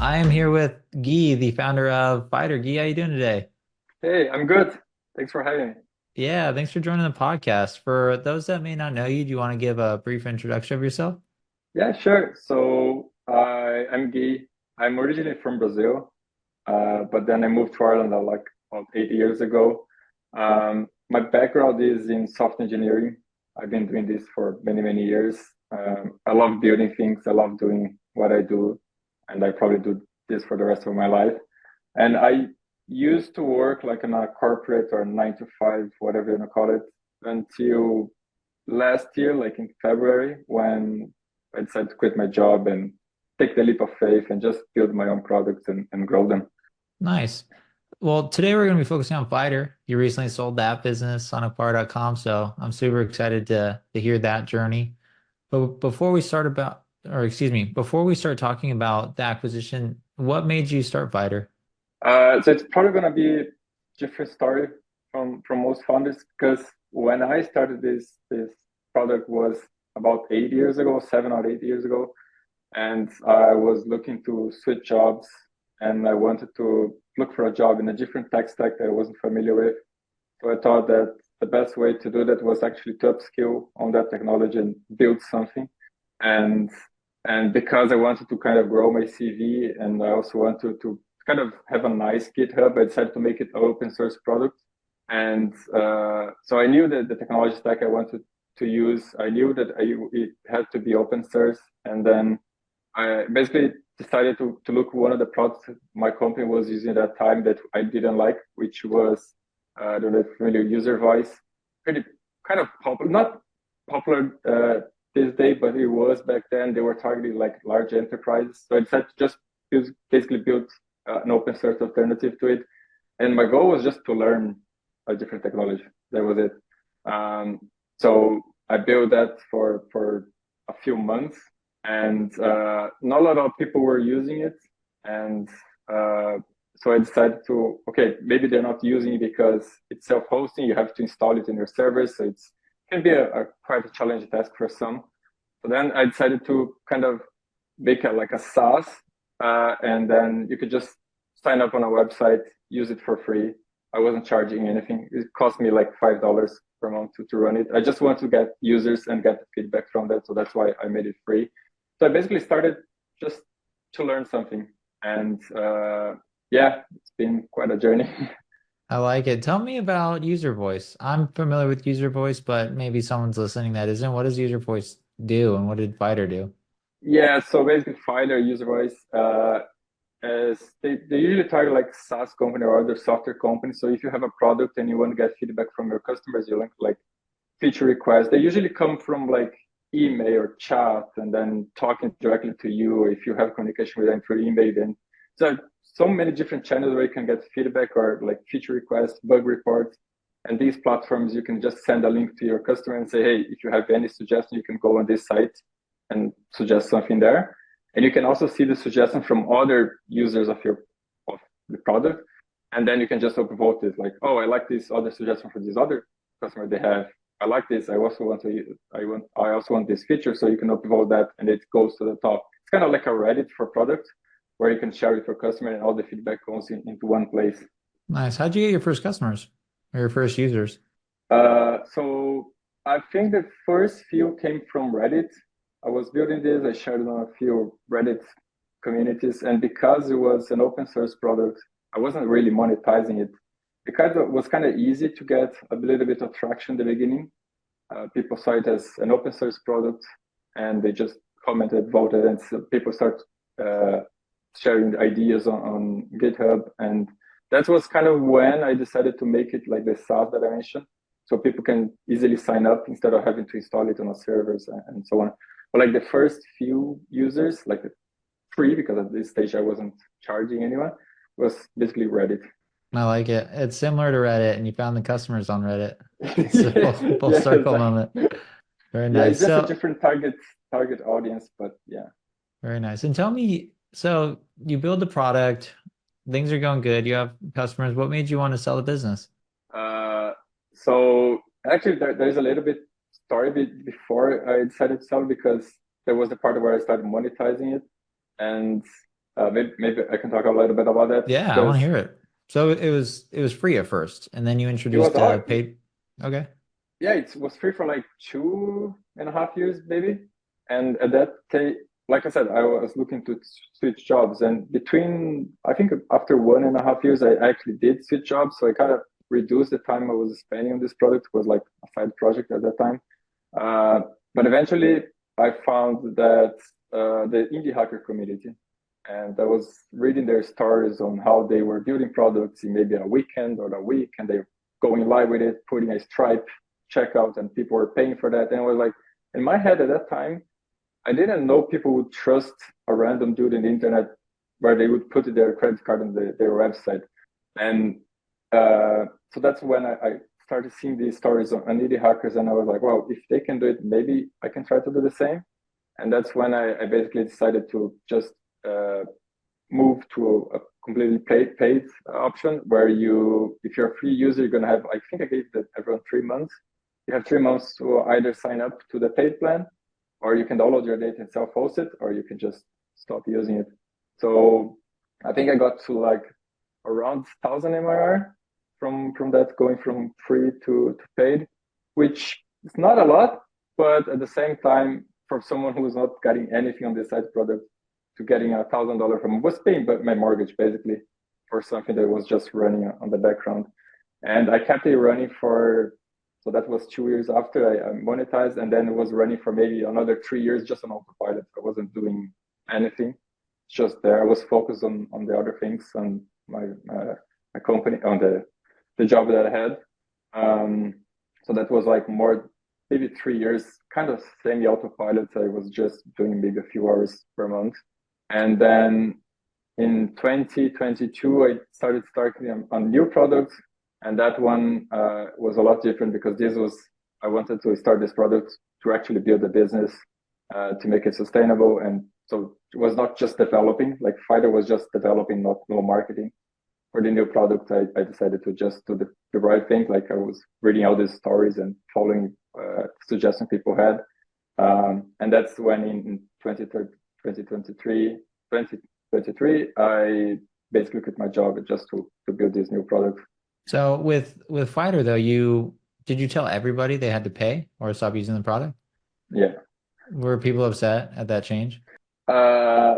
I am here with Guy, the founder of Fider. Guy, how you doing today? Hey, I'm good. Thanks for having me. Yeah, thanks for joining the podcast. For those that may not know you, do you want to give a brief introduction of yourself? Yeah, sure. I'm Guy. I'm originally from Brazil, but then I moved to Ireland like about 8 years ago. My background is in software engineering. I've been doing this for many, many years. I love building things. I love doing what I do, and I probably do this for the rest of my life. And I used to work like in a corporate or 9 to 5, whatever you want to call it, until last year, like in February, when I decided to quit my job and take the leap of faith and just build my own products and grow them. Nice. Well, today we're going to be focusing on Fider. You recently sold that business on acquire.com, so I'm super excited to hear that journey. But before we start about, or excuse me, before we start talking about the acquisition, what made you start Fider? So it's probably going to be a different story from most founders because when I started this product was about 8 years ago, 7 or 8 years ago, and I was looking to switch jobs, and I wanted to look for a job in a different tech stack that I wasn't familiar with. So I thought that the best way to do that was actually to upskill on that technology and build something. And and because I wanted to kind of grow my CV and I also wanted to kind of have a nice GitHub, I decided to make it an open source product. And so I knew that the technology stack I wanted to use, I knew that it had to be open source. And then I basically decided to look one of the products my company was using at that time that I didn't like, which was I don't know if you're familiar with user voice. Pretty kind of popular, not popular this day, but it was back then. They were targeting like large enterprises. So I decided to just basically build an open source alternative to it. And my goal was just to learn a different technology. That was it. Um, so I built that for a few months, and not a lot of people were using it. And uh, so I decided to, okay, maybe they're not using it because it's self-hosting. You have to install it in your server, so it's can be a quite a challenging task for some. So then I decided to kind of make it like a SaaS, and then you could just sign up on a website, use it for free. I wasn't charging anything. It cost me like $5 per month to run it. I just want to get users and get feedback from that, so that's why I made it free. So I basically started just to learn something, and yeah, it's been quite a journey. I like it. Tell me about user voice. I'm familiar with user voice, but maybe someone's listening that isn't. What does user voice do, and what did Fider do? Yeah, so basically Finder user voice as they usually target like SaaS company or other software companies. So if you have a product and you want to get feedback from your customers, you link like feature requests. They usually come from like email or chat and then talking directly to you. Or if you have communication with them through email, then so many different channels where you can get feedback or like feature requests, bug reports. And these platforms, you can just send a link to your customer and say, hey, if you have any suggestion, you can go on this site and suggest something there. And you can also see the suggestion from other users of the product. And then you can just upvote it like, oh, I like this other suggestion for this other customer they have. I like this. I also want this feature. So you can upvote that and it goes to the top. It's kind of like a Reddit for product where you can share it for customer and all the feedback goes into one place. Nice. How'd you get your first customers or your first users? So I think the first few came from Reddit. I was building this, I shared on a few Reddit communities, and because it was an open source product, I wasn't really monetizing it. It was kind of easy to get a little bit of traction in the beginning. People saw it as an open source product, and they just commented, voted, and so people start uh, sharing ideas on GitHub, and that was kind of when I decided to make it like the SaaS that I mentioned so people can easily sign up instead of having to install it on a servers and so on. But like the first few users, like free, because at this stage I wasn't charging anyone, was basically Reddit. I like it. It's similar to Reddit, and you found the customers on Reddit. It's a full Yeah, circle exactly. moment. Very Yeah, it's nice. just a So, different target audience, but yeah. very nice. And tell me, so you build the product, things are going good, you have customers. What made you want to sell the business? Uh, so actually, there's a little bit story before I decided to sell because there was the part where I started monetizing it, and Maybe I can talk a little bit about that Yeah, I want to because hear it. So it was free at first, and then you it was introduced all, paid. Okay. yeah, it was free for like 2.5 years, maybe. And at that day, like I said, I was looking to switch jobs, and between I think after 1.5 years, I actually did switch jobs. So I kind of reduced the time I was spending on this product. It was like a side project at that time. Uh, but eventually, I found that the indie hacker community, and I was reading their stories on how they were building products in maybe a weekend or a week, and they going live with it, putting a Stripe checkout, and people were paying for that. And I was like, in my head at that time, I didn't know people would trust a random dude in the internet where they would put their credit card on their website. And so that's when I started seeing these stories on indie hackers, and I was like, well, if they can do it, maybe I can try to do the same. And that's when I basically decided to just uh, move to a completely paid option where if you're a free user, you're going to have, I think I gave that everyone 3 months. You have 3 months to either sign up to the paid plan, or you can download your data and self-host it, or you can just stop using it. So I think I got to like around 1,000 MRR from that, going from free to paid, which is not a lot, but at the same time, for someone who is not getting anything on this side product, to getting $1,000 from was paying but my mortgage basically for something that was just running on the background. And I kept it running for, so that was 2 years after I monetized, and then it was running for maybe another 3 years just on autopilot. I wasn't doing anything, just there. I was focused on the other things, on my company, on the job that I had. So that was like more, maybe 3 years, kind of semi autopilot. I was just doing maybe a few hours per month. And then in 2022, I started on new products. And that one was a lot different because I wanted to start this product to actually build a business, to make it sustainable. And so it was not just developing, like Fider was just developing, no marketing. For the new product, I decided to just do the right thing. Like I was reading all these stories and following suggestions people had. And that's when in 2023, I basically quit my job just to build this new product. So with Fider though, did you tell everybody they had to pay or stop using the product? Yeah. Were people upset at that change? Uh,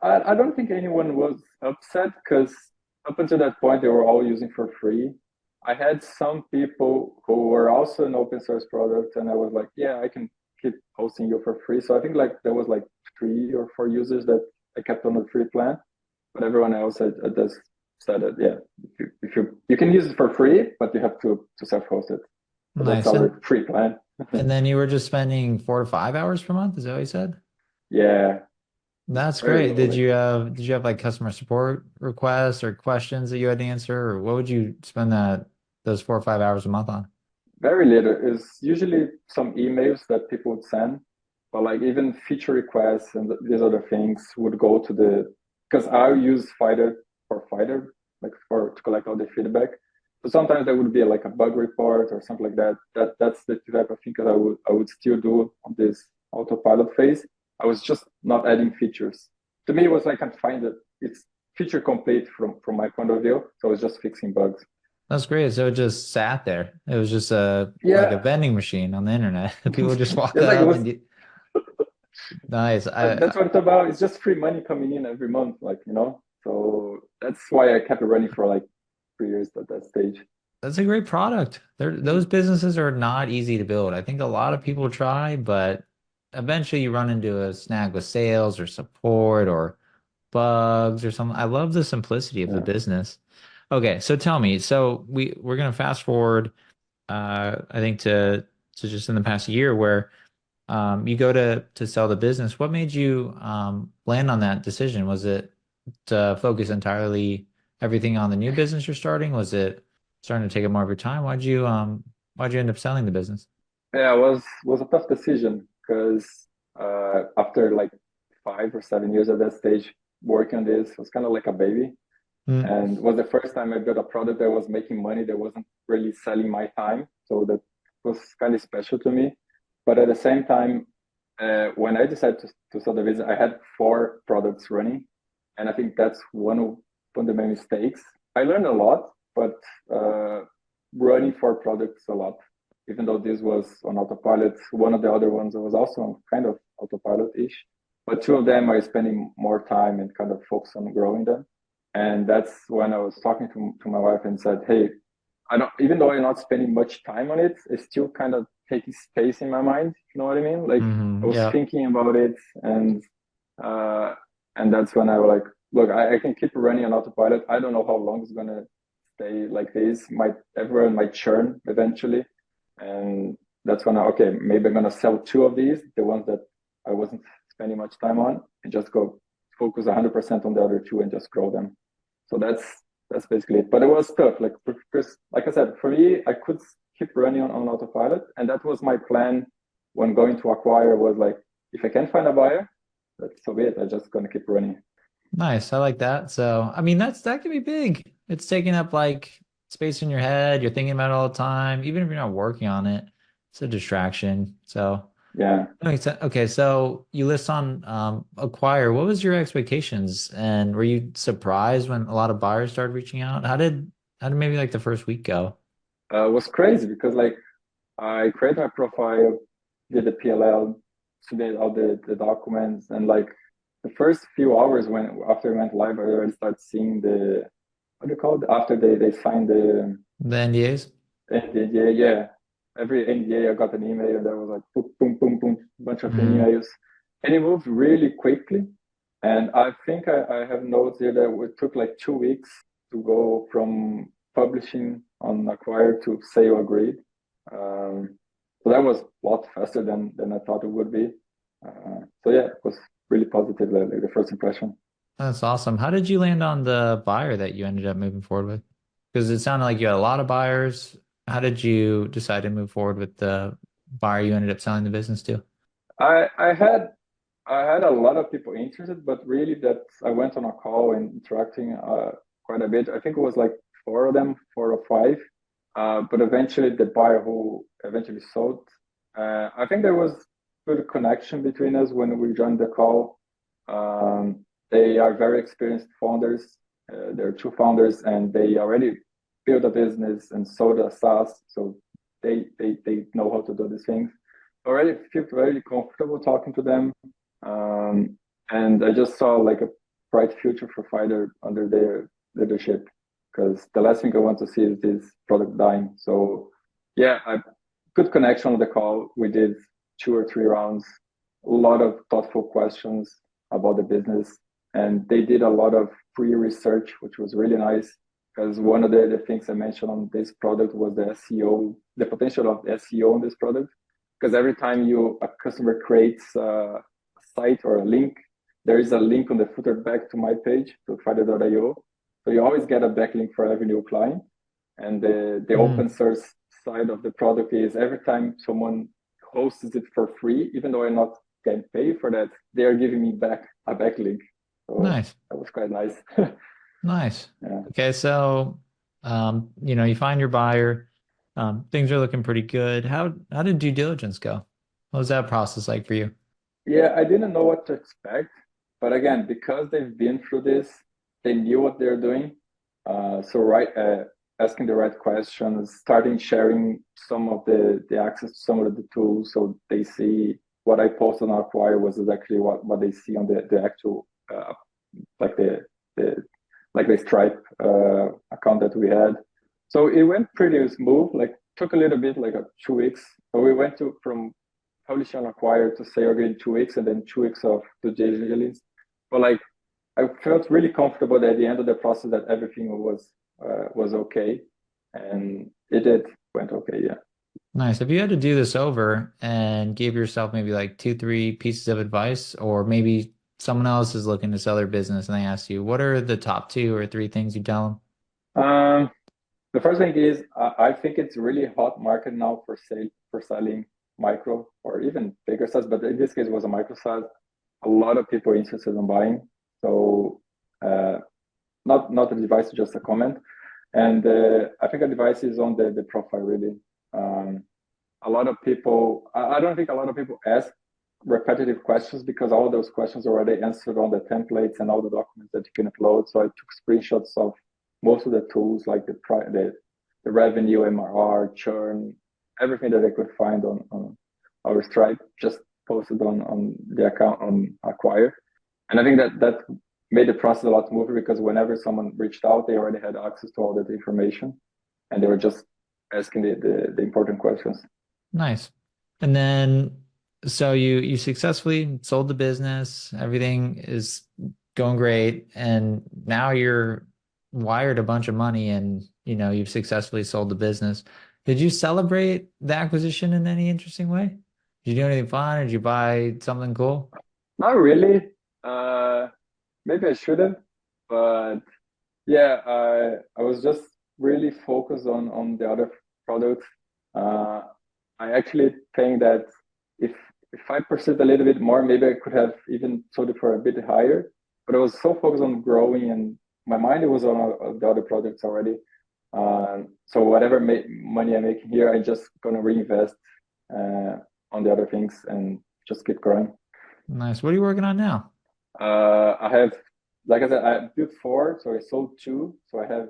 I don't think anyone was upset because up until that point, they were all using for free. I had some people who were also an open source product, and I was like, yeah, I can keep hosting you for free. So I think like there was like 3 or 4 users that I kept on the free plan, but everyone else I just said that, yeah, if you can use it for free, but you have to self-host it. So that's Nice. our free plan. And then you were just spending 4 to 5 hours per month, is that what you said? Yeah, That's very great. low. Like Did you have like customer support requests or questions that you had to answer, or what would you spend those 4 or 5 hours a month on? very little. It's usually some emails that people would send, but like even feature requests and these other things would go to because I use Fider, like to collect all the feedback. So sometimes there would be like a bug report or something like that. That's the type of thing that I would still do on this autopilot phase. I was just not adding features. To me, it was like I find that it's feature complete from my point of view. So I was just fixing bugs. That's great. So it just sat there. It was just like a Yeah, vending machine on the internet. People just walk it's like it up was and nice. that's what it's about. It's just free money coming in every month, like. So that's why I kept it running for like 3 years at that stage. That's a great product. Those businesses are not easy to build. I think a lot of people try, but eventually you run into a snag with sales or support or bugs or something. I love the simplicity of the Yeah. business. Okay, so tell me, so we're gonna fast forward I think to just in the past year where you go to sell the business. What made you land on that decision? Was it to focus entirely everything on the new business you're starting? Was it starting to take up more of your time? Why'd you end up selling the business? Yeah, it was a tough decision because after like 5 or 7 years at that stage working on this, it was kind of like a baby. Mm, And it was the first time I built a product that was making money that wasn't really selling my time. So that was kind of special to me. But at the same time, when I decided to sell the business, I had 4 products running. And I think that's one of the main mistakes. I learned a lot, but running for products a lot. Even though this was on autopilot, one of the other ones was also kind of autopilot-ish. But two of them are spending more time and kind of focus on growing them. And that's when I was talking to my wife and said, hey, I don't, even though I'm not spending much time on it, it's still kind of taking space in my mind. You know what I mean? Like I was Yeah. thinking about it, uh, and that's when I was like, look, I can keep running on autopilot. I don't know how long it's gonna stay like this. Everyone might churn eventually, and that's when okay, maybe I'm gonna sell two of these, the ones that I wasn't spending much time on, and just go focus 100% on the other two and just grow them. So that's basically it. But it was tough, like because, like I said, for me, I could keep running on autopilot, and that was my plan when going to acquire. Was like, if I can find a buyer, that's so be it. I'm just gonna keep running. Nice. I like that. So, I mean, that can be big. It's taking up like space in your head. You're thinking about it all the time, even if you're not working on it. It's a distraction. So, Yeah. that makes sense. Okay, so you list on Acquire. What was your expectations? And were you surprised when a lot of buyers started reaching out? How did maybe like the first week go? It was crazy because like I created my profile, did the PLL, submitted all the documents, and like the first few hours when after I went live, I already started seeing the what do you call it after they signed the The NDAs? NDA. Yeah, every NDA I got an email and there was like boom, boom, boom, boom, bunch of Hmm. emails, and it moved really quickly. And I think I have notes here that it took like 2 weeks to go from publishing on Acquire to sale agreed. Um, so that was a lot faster than I thought it would be. So yeah, it was really positive, like the first impression. That's awesome. How did you land on the buyer that you ended up moving forward with? Because it sounded like you had a lot of buyers. How did you decide to move forward with the buyer you ended up selling the business to? I I had I had a lot of people interested, but really that I went on a call and interacting quite a bit. I think it was like four of them, four or five. But eventually, the buyer who eventually sold, I think there was good connection between us when we joined the call. They are very experienced founders. There are two founders, and they already built a business and sold a SaaS, so they know how to do these things. Already feel very comfortable talking to them, and I just saw like a bright future for Fider under their leadership because the last thing I want to see is this product dying. So yeah, good connection on the call. We did 2 or 3 rounds, a lot of thoughtful questions about the business, and they did a lot of pre-research, which was really nice. Because one of the things I mentioned on this product was the SEO, the potential of SEO on this product. Because every time a customer creates a site or a link, there is a link on the footer back to my page, to fider.io. So you always get a backlink for every new client. And the open Mm, source side of the product is every time someone hosts it for free, even though I'm not getting paid for that, they are giving me back a backlink. So nice. that was quite nice. Nice. Yeah. Okay, so you find your buyer. Things are looking pretty good. How did due diligence go? What was that process like for you? Yeah, I didn't know what to expect, but again, because they've been through this, they knew what they're doing. Asking the right questions, starting sharing some of the access to some of the tools, so they see what I posted on Acquire was exactly what they see on the actual like the like the Stripe account that we had. So it went pretty smooth. Like took a little bit, like 2 weeks. So we went to from publish and acquire to say again 2 weeks and then 2 weeks of due diligence. But like I felt really comfortable at the end of the process that everything was okay, and it did went okay. Yeah. Nice. If you had to do this over and give yourself maybe like two, three pieces of advice, or maybe someone else is looking to sell their business and they ask you, what are the top two or three things you tell them? Um, the first thing is I think it's really hot market now for selling micro or even bigger size, but in this case it was a micro size. A lot of people are interested in buying. So uh, not a device, just a comment. And I think a device is on the profile really. A lot of people, I don't think a lot of people ask repetitive questions because all those questions are already answered on the templates and all the documents that you can upload. So I took screenshots of most of the tools, like the revenue, MRR, churn, everything that I could find on our Stripe, just posted on the account on Acquire. And I think that made the process a lot smoother because whenever someone reached out, they already had access to all that information and they were just asking the important questions. Nice. And then, so you successfully sold the business, everything is going great, and now you're wired a bunch of money and you've successfully sold the business. Did you celebrate the acquisition in any interesting way? Did you do anything fun? Or did you buy something cool? Not really. Uh, Maybe I shouldn't, but yeah, I was just really focused on the other products. Uh, I actually think that if if I pursued a little bit more, maybe I could have even sold it for a bit higher. But I was so focused on growing, and my mind was on the other products already. So whatever money I make here, I just gonna reinvest uh, on the other things and just keep growing. Nice. What are you working on now? I have, like I said, I built four, so I sold two, so I have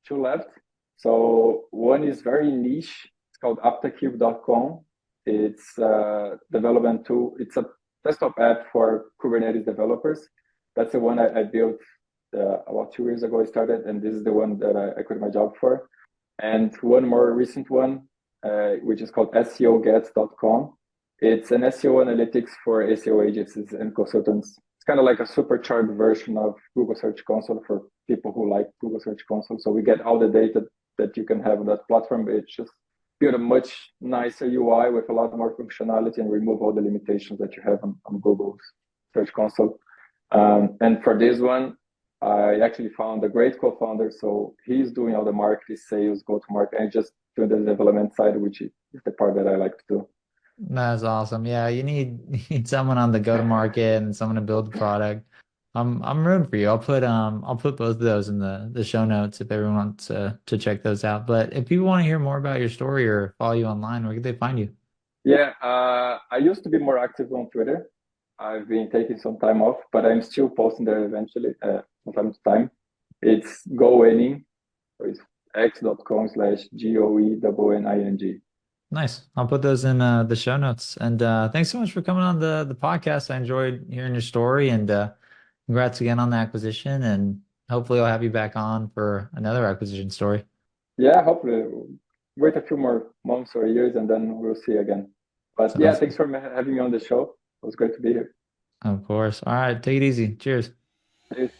two left. So one is very niche. It's called Aptakupe.com. It's a development tool. It's a desktop app for Kubernetes developers. That's the one I built about 2 years ago. I started, and this is the one that I quit my job for. And one more recent one, which is called SEOgets.com. It's an SEO analytics for SEO agencies and consultants. It's kind of like a supercharged version of Google Search Console for people who like Google Search Console. So we get all the data that you can have on that platform. It's just build a much nicer UI with a lot more functionality and remove all the limitations that you have on Google's Search Console. And for this one, I actually found a great co-founder. So he's doing all the marketing, sales, go-to-market, and just doing the development side, which is the part that I like to do. That's awesome. Yeah, you need someone on the go-to-market and someone to build the product. I'm rooting for you. I'll put both of those in the show notes if everyone wants to check those out. But if people want to hear more about your story or follow you online, where can they find you? Yeah, I used to be more active on Twitter. I've been taking some time off, but I'm still posting there eventually, from time to time. It's Goenning, so it's x.com/GOENNING. Nice. I'll put those in the show notes. And thanks so much for coming on the podcast. I enjoyed hearing your story and congrats again on the acquisition. And hopefully I'll have you back on for another acquisition story. Yeah, hopefully wait a few more months or years and then we'll see again. But yeah, Sounds thanks for having me on the show. It was great to be here. Of course. All right. Take it easy. Cheers. Cheers.